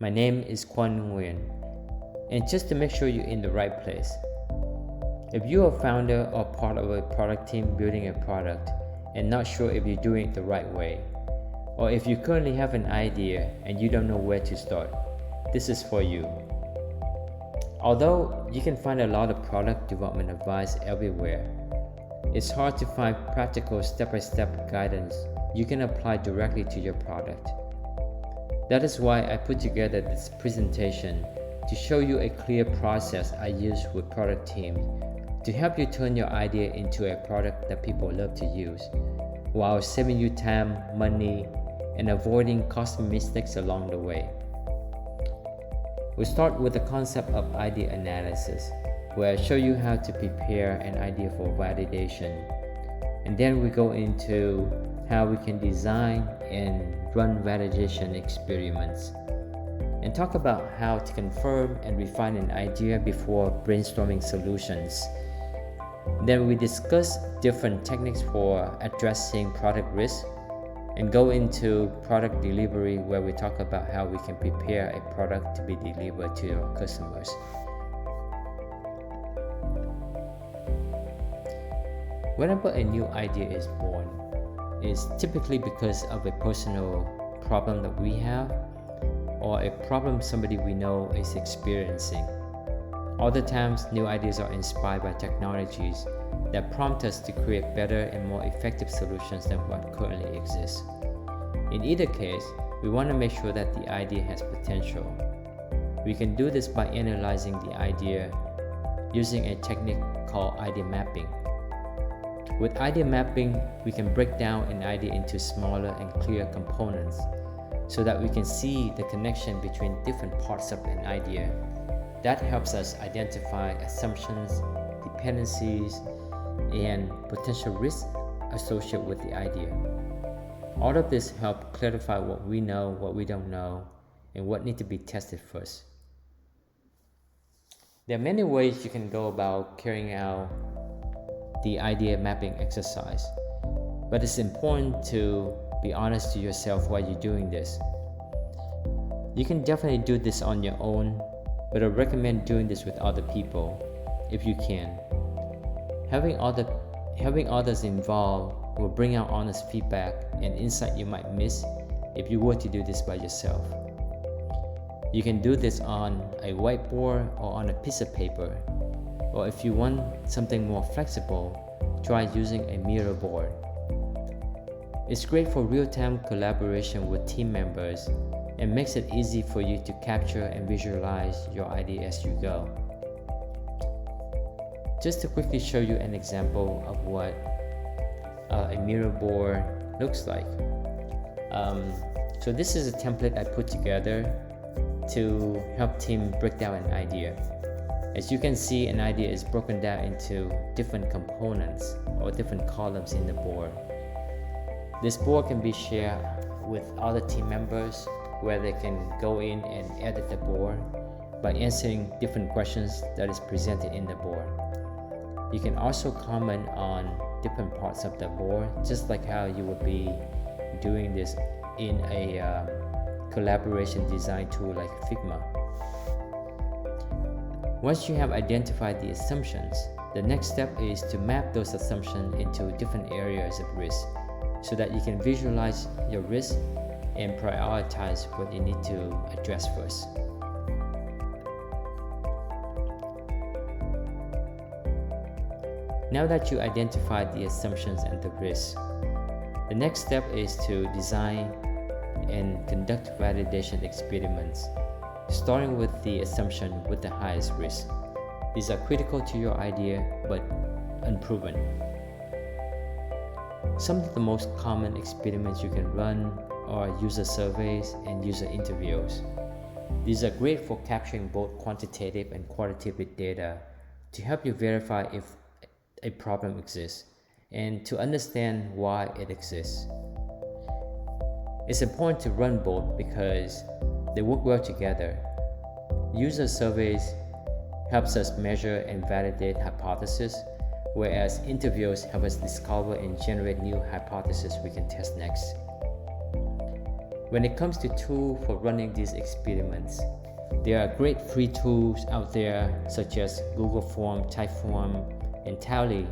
My name is Quan Nguyen, and just to make sure you're in the right place. If you're a founder or part of a product team building a product and not sure if you're doing it the right way, or if you currently have an idea and you don't know where to start, this is for you. Although you can find a lot of product development advice everywhere, it's hard to find practical step-by-step guidance you can apply directly to your product. That is why I put together this presentation to show you a clear process I use with product teams to help you turn your idea into a product that people love to use, while saving you time, money, and avoiding costly mistakes along the way. We start with the concept of idea analysis, where I show you how to prepare an idea for validation. And then we go into how we can design and run validation experiments, and talk about how to confirm and refine an idea before brainstorming solutions. Then we discuss different techniques for addressing product risk and go into product delivery, where we talk about how we can prepare a product to be delivered to our customers. Whenever a new idea is born, it's typically because of a personal problem that we have or a problem somebody we know is experiencing. Other times, new ideas are inspired by technologies that prompt us to create better and more effective solutions than what currently exists. In either case, we want to make sure that the idea has potential. We can do this by analyzing the idea using a technique called idea mapping. With idea mapping, we can break down an idea into smaller and clear components so that we can see the connection between different parts of an idea. That helps us identify assumptions, dependencies, and potential risks associated with the idea. All of this helps clarify what we know, what we don't know, and what needs to be tested first. There are many ways you can go about carrying out the idea mapping exercise, but it's important to be honest to yourself while you're doing this. You can definitely do this on your own, but I recommend doing this with other people if you can. Having others involved will bring out honest feedback and insight you might miss if you were to do this by yourself. You can do this on a whiteboard or on a piece of paper, or if you want something more flexible, try using a mirror board. It's great for real-time collaboration with team members and makes it easy for you to capture and visualize your idea as you go. Just to quickly show you an example of what a mirror board looks like. So this is a template I put together to help team break down an idea. As you can see, an idea is broken down into different components or different columns in the board. This board can be shared with other team members, where they can go in and edit the board by answering different questions that is presented in the board. You can also comment on different parts of the board, just like how you would be doing this in a collaboration design tool like Figma. Once you have identified the assumptions, the next step is to map those assumptions into different areas of risk so that you can visualize your risk and prioritize what you need to address first. Now that you identified the assumptions and the risks, the next step is to design and conduct validation experiments, starting with the assumption with the highest risk. These are critical to your idea but unproven. Some of the most common experiments you can run are user surveys and user interviews. These are great for capturing both quantitative and qualitative data to help you verify if a problem exists and to understand why it exists. It's important to run both because they work well together. User surveys helps us measure and validate hypotheses, whereas interviews help us discover and generate new hypotheses we can test next. When it comes to tools for running these experiments, there are great free tools out there such as Google Form, Typeform, and Tally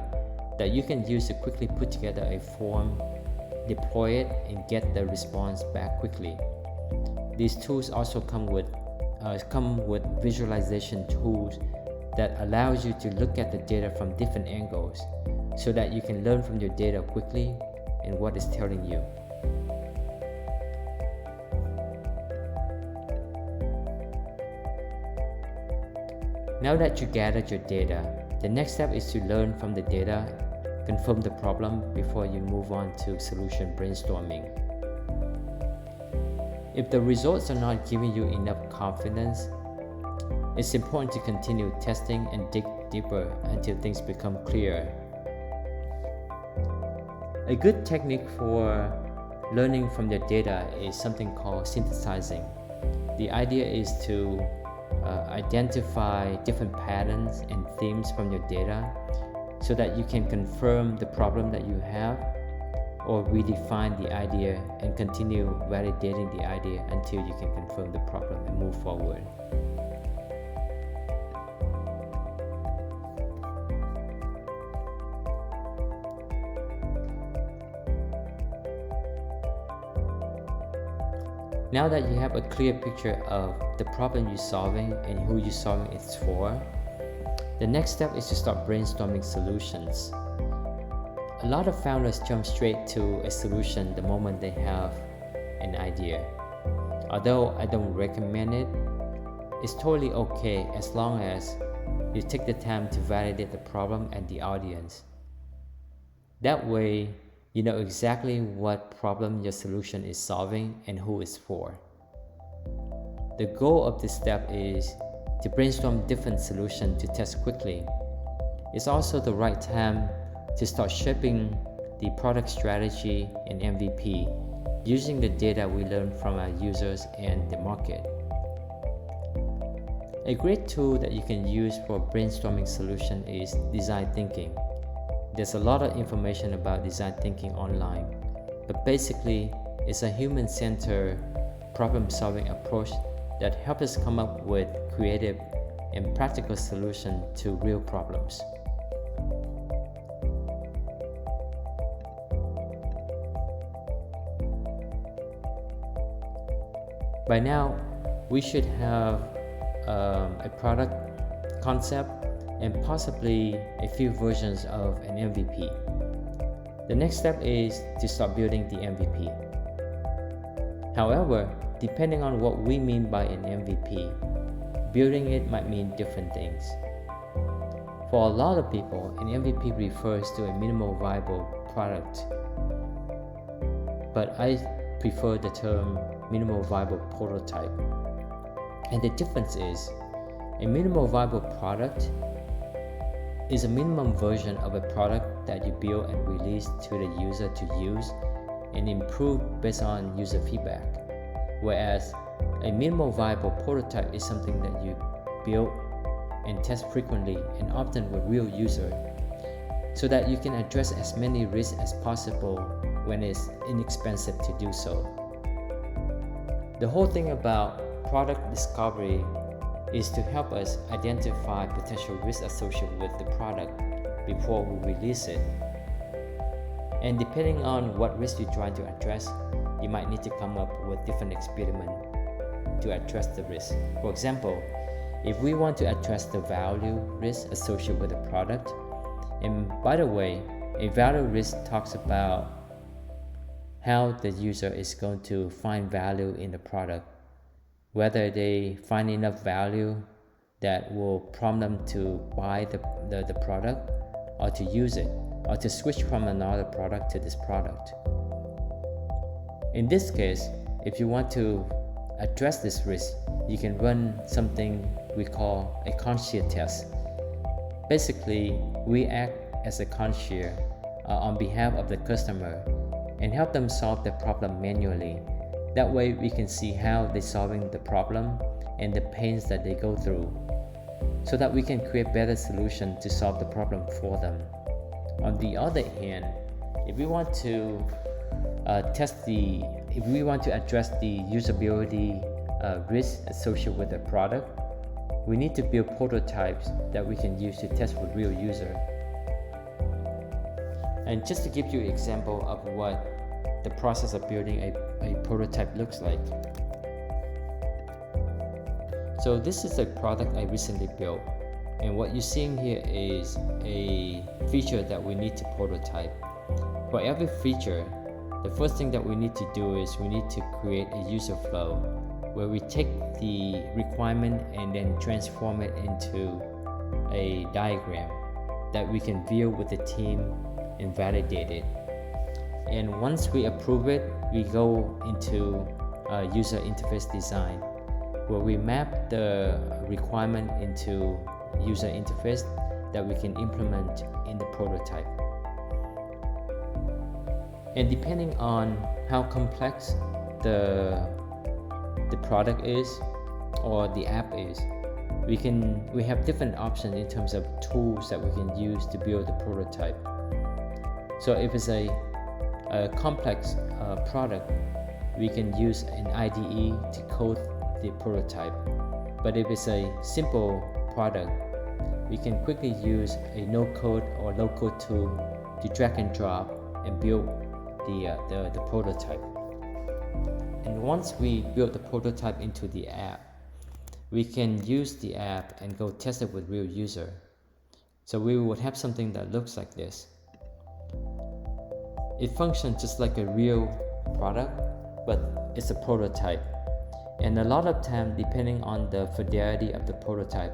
that you can use to quickly put together a form, deploy it, and get the response back quickly. These tools also come with visualization tools that allows you to look at the data from different angles so that you can learn from your data quickly and what it's telling you. Now that you gathered your data, the next step is to learn from the data, confirm the problem before you move on to solution brainstorming. If the results are not giving you enough confidence, it's important to continue testing and dig deeper until things become clear. A good technique for learning from your data is something called synthesizing. The idea is to identify different patterns and themes from your data so that you can confirm the problem that you have or redefine the idea and continue validating the idea until you can confirm the problem and move forward. Now that you have a clear picture of the problem you're solving and who you're solving it for, the next step is to start brainstorming solutions. A lot of founders jump straight to a solution the moment they have an idea. Although I don't recommend it, it's totally okay as long as you take the time to validate the problem and the audience. That way, you know exactly what problem your solution is solving and who it's for. The goal of this step is to brainstorm different solutions to test quickly. It's also the right time to start shaping the product strategy and MVP using the data we learn from our users and the market. A great tool that you can use for brainstorming solution is design thinking. There's a lot of information about design thinking online, but basically it's a human-centered problem-solving approach that helps us come up with creative and practical solutions to real problems. By now, we should have a product concept and possibly a few versions of an MVP. The next step is to start building the MVP. However, depending on what we mean by an MVP, building it might mean different things. For a lot of people, an MVP refers to a minimal viable product, but I prefer the term minimal viable prototype. And the difference is, a minimal viable product is a minimum version of a product that you build and release to the user to use and improve based on user feedback. Whereas a minimal viable prototype is something that you build and test frequently and often with real users so that you can address as many risks as possible when it's inexpensive to do so. The whole thing about product discovery is to help us identify potential risks associated with the product before we release it. And depending on what risk you're trying to address, you might need to come up with different experiments to address the risk. For example, if we want to address the value risk associated with the product, and by the way, a value risk talks about how the user is going to find value in the product, whether they find enough value that will prompt them to buy the product or to use it or to switch from another product to this product. In this case, if you want to address this risk, you can run something we call a concierge test. Basically, we act as a concierge on behalf of the customer and help them solve the problem manually. That way we can see how they're solving the problem and the pains that they go through, so that we can create better solutions to solve the problem for them. On the other hand, if we want to test the if we want to address the usability risks associated with the product, we need to build prototypes that we can use to test with real users. And just to give you an example of what the process of building a prototype looks like. So this is a product I recently built, and what you're seeing here is a feature that we need to prototype. For every feature, the first thing that we need to do is we need to create a user flow where we take the requirement and then transform it into a diagram that we can view with the team and validate it. And once we approve it, we go into user interface design, where we map the requirement into user interface that we can implement in the prototype. And depending on how complex the product is or the app is, we have different options in terms of tools that we can use to build the prototype. So if it's a complex product, we can use an IDE to code the prototype. But if it's a simple product, we can quickly use a no-code or low-code tool to drag and drop and build the prototype. And once we build the prototype into the app, we can use the app and go test it with real user. So we would have something that looks like this. It functions just like a real product, but it's a prototype. And a lot of time, depending on the fidelity of the prototype,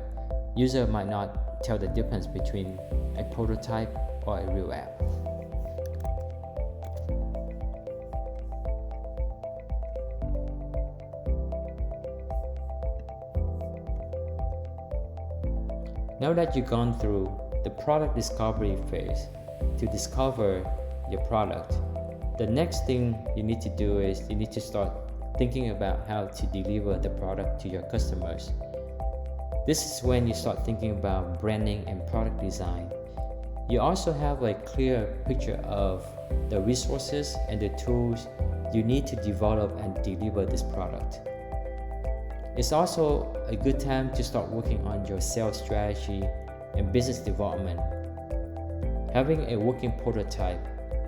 user might not tell the difference between a prototype or a real app. Now that you've gone through the product discovery phase to discover your product, the next thing you need to do is you need to start thinking about how to deliver the product to your customers. This is when you start thinking about branding and product design. You also have a clear picture of the resources and the tools you need to develop and deliver this product. It's also a good time to start working on your sales strategy and business development. Having a working prototype,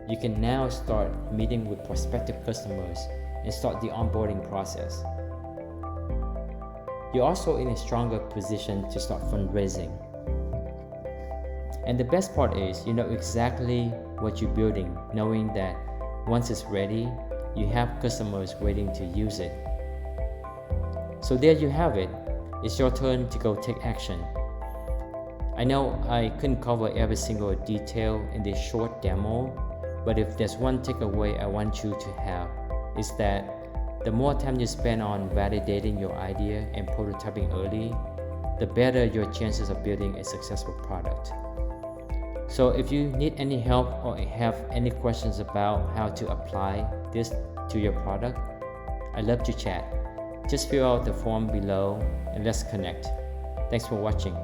you can now start meeting with prospective customers and start the onboarding process. You're also in a stronger position to start fundraising. And the best part is you know exactly what you're building, knowing that once it's ready, you have customers waiting to use it. So there you have it. It's your turn to go take action. I know I couldn't cover every single detail in this short demo, but if there's one takeaway I want you to have, is that the more time you spend on validating your idea and prototyping early, the better your chances of building a successful product. So if you need any help or have any questions about how to apply this to your product, I'd love to chat. Just fill out the form below and let's connect. Thanks for watching.